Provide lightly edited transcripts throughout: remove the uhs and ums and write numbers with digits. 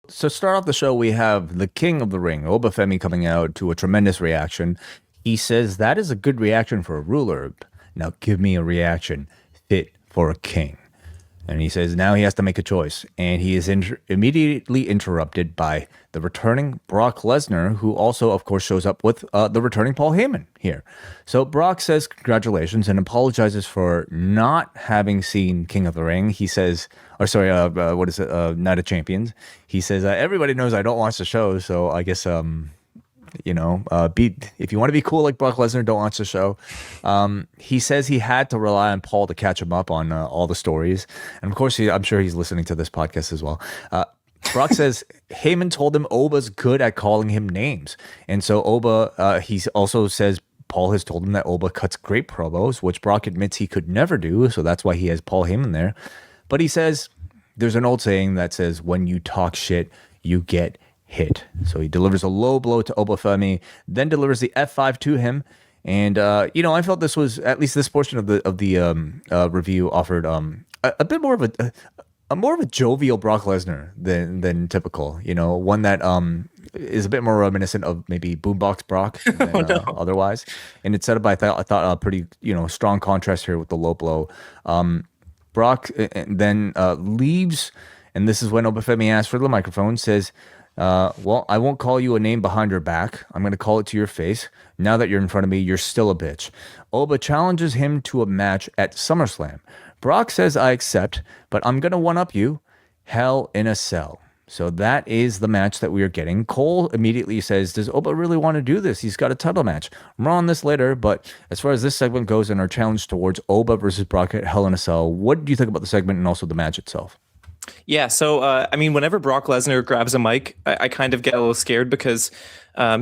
So start off the show, we have the King of the Ring, Oba Femi, coming out to a tremendous reaction. He says that is a good reaction for a ruler. Now give me a reaction fit for a king. And he says now he has to make a choice. And he is immediately interrupted by the returning Brock Lesnar, who also, of course, shows up with the returning Paul Heyman here. So Brock says congratulations and apologizes for not having seen King of the Ring. He says, or sorry, what is it? Night of Champions. He says, everybody knows I don't watch the show. So I guess, be if you want to be cool like Brock Lesnar, don't watch the show. He says he had to rely on Paul to catch him up on all the stories, and of course, I'm sure he's listening to this podcast as well. Brock says Heyman told him Oba's good at calling him names, and so Oba. He also says Paul has told him that Oba cuts great promos, which Brock admits he could never do, so that's why he has Paul Heyman there. But he says there's an old saying that says when you talk shit, you get hit. So he delivers a low blow to Oba Femi, then delivers the F5 to him. And I felt this was, at least this portion of the review, offered a bit more of a more of a jovial Brock Lesnar than typical. One that is a bit more reminiscent of maybe Boombox Brock than Oh no. otherwise. And it's set up by I thought a pretty strong contrast here with the low blow. Brock then leaves, and this is when Oba Femi asks for the microphone. Says, well, I won't call you a name behind your back. I'm going to call it to your face. Now that you're in front of me, you're still a bitch. Oba challenges him to a match at SummerSlam. Brock says, I accept, but I'm going to one-up you. Hell in a Cell. So that is the match that we are getting. Cole immediately says, does Oba really want to do this? He's got a title match. More on this later, but as far as this segment goes and our challenge towards Oba versus Brock at Hell in a Cell, what do you think about the segment and also the match itself? Yeah, so whenever Brock Lesnar grabs a mic, I kind of get a little scared because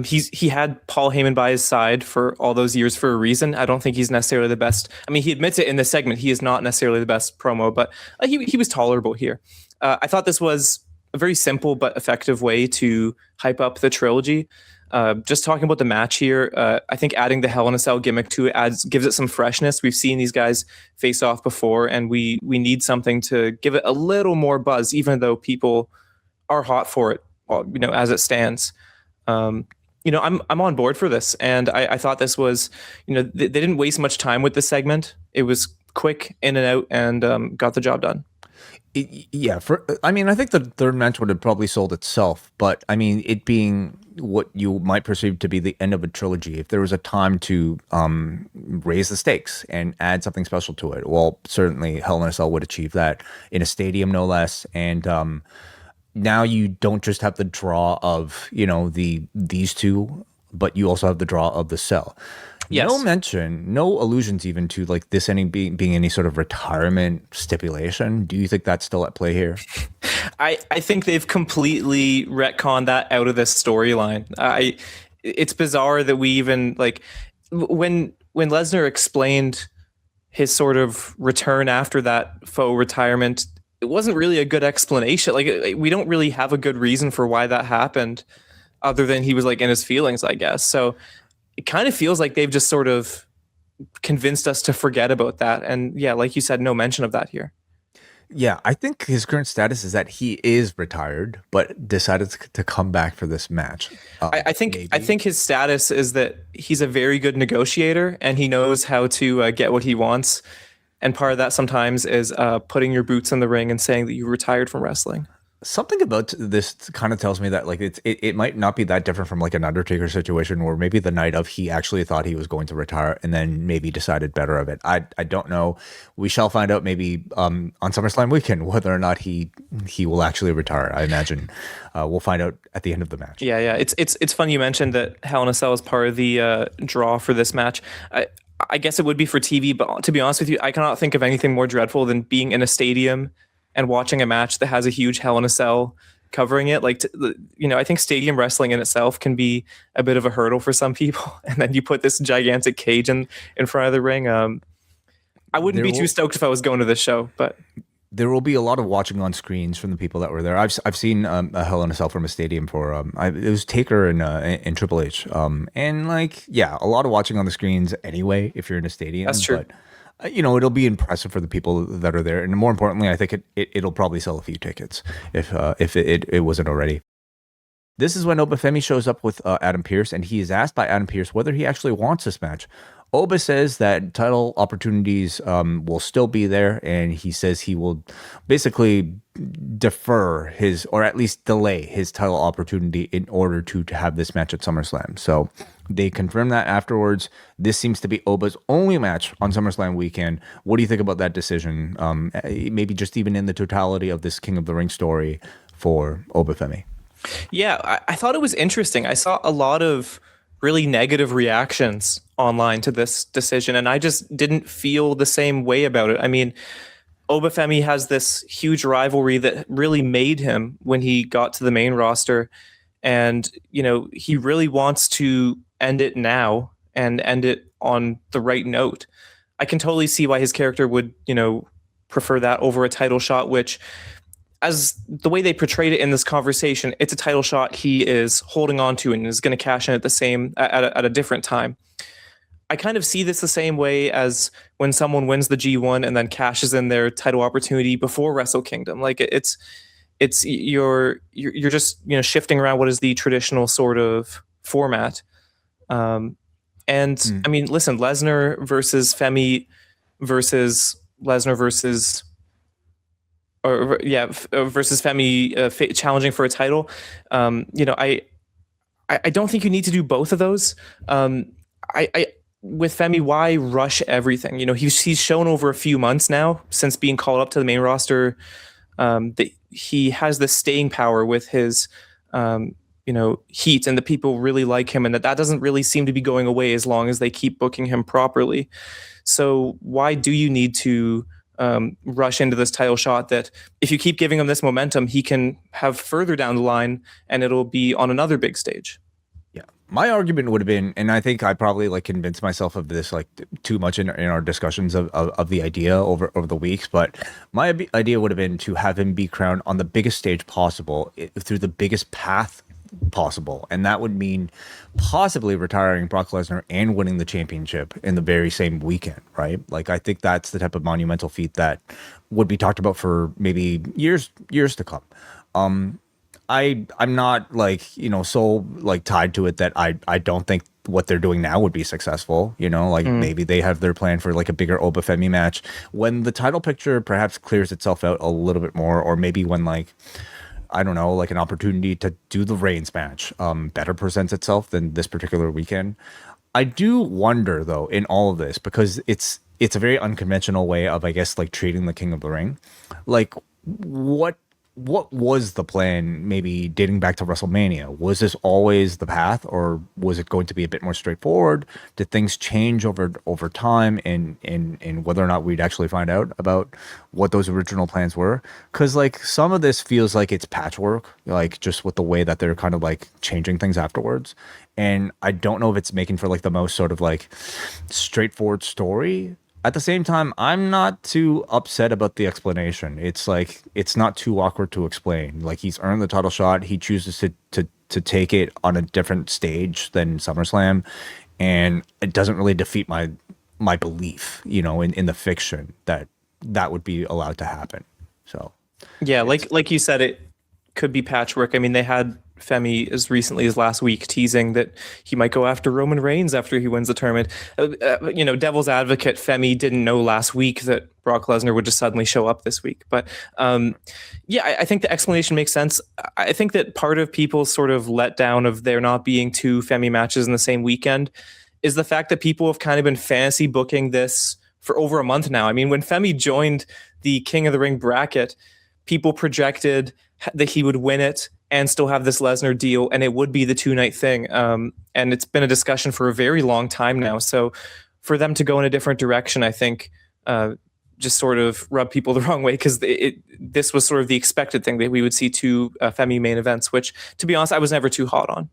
he had Paul Heyman by his side for all those years for a reason. I don't think he's necessarily the best. I mean, he admits it in this segment. He is not necessarily the best promo, but he was tolerable here. I thought this was a very simple but effective way to hype up the trilogy. Just talking about the match here, I think adding the Hell in a Cell gimmick to it gives it some freshness. We've seen these guys face off before, and we need something to give it a little more buzz, even though people are hot for it, as it stands. I'm on board for this, and I thought this was, they didn't waste much time with this segment. It was quick in and out, and got the job done. I think the third match would have probably sold itself, but I mean, it being what you might perceive to be the end of a trilogy, if there was a time to raise the stakes and add something special to it, well, certainly Hell in a Cell would achieve that in a stadium, no less. And now you don't just have the draw of these two, but you also have the draw of the Cell. Yes. No mention, no allusions even to like this ending being any sort of retirement stipulation. Do you think that's still at play here? I think they've completely retconned that out of this storyline. It's bizarre that we even when Lesnar explained his sort of return after that faux retirement, it wasn't really a good explanation. We don't really have a good reason for why that happened, other than he was in his feelings, I guess. So it kind of feels like they've just sort of convinced us to forget about that. And yeah, like you said, no mention of that here. Yeah, I think his current status is that he is retired, but decided to come back for this match. I think his status is that he's a very good negotiator and he knows how to get what he wants. And part of that sometimes is putting your boots in the ring and saying that you retired from wrestling. Something about this kind of tells me that it might not be that different from like an Undertaker situation where maybe the night of he actually thought he was going to retire and then maybe decided better of it. I don't know. We shall find out maybe on SummerSlam weekend whether or not he will actually retire. I imagine we'll find out at the end of the match. Yeah. It's funny you mentioned that Hell in a Cell is part of the draw for this match. I guess it would be for TV, but to be honest with you, I cannot think of anything more dreadful than being in a stadium and watching a match that has a huge Hell in a Cell covering it. I think stadium wrestling in itself can be a bit of a hurdle for some people. And then you put this gigantic cage in front of the ring. I wouldn't be too stoked if I was going to this show, but there will be a lot of watching on screens from the people that were there. I've seen a Hell in a Cell from a stadium for it was Taker and Triple H. A lot of watching on the screens anyway if you're in a stadium. That's true. it'll be impressive for the people that are there, and more importantly, I think it'll probably sell a few tickets if it wasn't already. This is when Oba Femi shows up with Adam Pearce, and he is asked by Adam Pearce whether he actually wants this match. Oba says that title opportunities will still be there, and he says he will basically defer his, or at least delay his title opportunity in order to have this match at SummerSlam. So they confirm that afterwards. This seems to be Oba's only match on SummerSlam weekend. What do you think about that decision? Maybe just even in the totality of this King of the Ring story for Oba Femi. Yeah, I thought it was interesting. I saw a lot of really negative reactions online to this decision, and I just didn't feel the same way about it. I mean, Oba Femi has this huge rivalry that really made him when he got to the main roster, and he really wants to end it now and end it on the right note. I can totally see why his character would prefer that over a title shot, which, as the way they portrayed it in this conversation, it's a title shot he is holding on to and is going to cash in at a different time. I kind of see this the same way as when someone wins the G1 and then cashes in their title opportunity before Wrestle Kingdom. Like it's you're just shifting around what is the traditional sort of format. I mean, listen, Lesnar versus Femi versus Lesnar versus Femi challenging for a title. I don't think you need to do both of those. With Femi, why rush everything? He's shown over a few months now since being called up to the main roster that he has this staying power with his heat, and the people really like him, and that doesn't really seem to be going away as long as they keep booking him properly. So why do you need to rush into this title shot that, if you keep giving him this momentum, he can have further down the line and it'll be on another big stage? Yeah. My argument would have been, and I think I probably convinced myself of this too much in our discussions of the idea over the weeks, but my idea would have been to have him be crowned on the biggest stage possible through the biggest path possible, and that would mean possibly retiring Brock Lesnar and winning the championship in the very same weekend, right? I think that's the type of monumental feat that would be talked about for maybe years to come. I'm not so tied to it that I don't think what they're doing now would be successful. Maybe they have their plan for a bigger Oba Femi match when the title picture perhaps clears itself out a little bit more, or maybe when I don't know, an opportunity to do the Reigns match better presents itself than this particular weekend. I do wonder, though, in all of this, because it's a very unconventional way of, I guess, treating the King of the Ring. What was the plan, maybe dating back to WrestleMania? Was this always the path, or was it going to be a bit more straightforward? Did things change over time, and whether or not we'd actually find out about what those original plans were? Because some of this feels like it's patchwork, just with the way that they're kind of changing things afterwards. And I don't know if it's making for the most sort of straightforward story. At the same time, I'm not too upset about the explanation. It's it's not too awkward to explain. He's earned the title shot. He chooses to take it on a different stage than SummerSlam, and it doesn't really defeat my belief, in the fiction that would be allowed to happen. So yeah, like you said, it could be patchwork. I mean, they had Femi as recently as last week teasing that he might go after Roman Reigns after he wins the tournament. Devil's advocate, Femi didn't know last week that Brock Lesnar would just suddenly show up this week. But I think the explanation makes sense. I think that part of people's sort of letdown of there not being two Femi matches in the same weekend is the fact that people have kind of been fantasy booking this for over a month now. I mean, when Femi joined the King of the Ring bracket, people projected that he would win it and still have this Lesnar deal, and it would be the 2-night thing. And it's been a discussion for a very long time now. So for them to go in a different direction, I think just sort of rubbed people the wrong way, because this was sort of the expected thing that we would see two Femi main events, which, to be honest, I was never too hot on.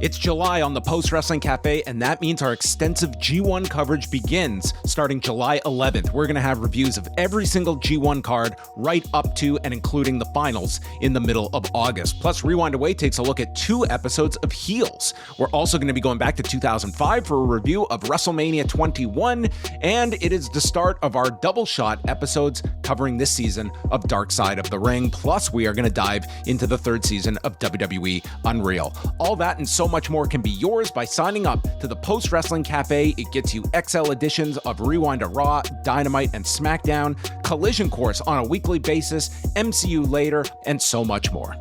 It's July on the Post Wrestling Cafe, and that means our extensive G1 coverage begins starting July 11th. We're going to have reviews of every single G1 card right up to and including the finals in the middle of August. Plus, Rewind Away takes a look at 2 episodes of Heels. We're also going to be going back to 2005 for a review of WrestleMania 21, and it is the start of our double shot episodes covering this season of Dark Side of the Ring. Plus, we are going to dive into the 3rd season of WWE Unreal. All that and so much more can be yours by signing up to the Post Wrestling Cafe. It gets you XL editions of Rewind to Raw, Dynamite, and SmackDown, Collision Course on a weekly basis, MCU later, and so much more.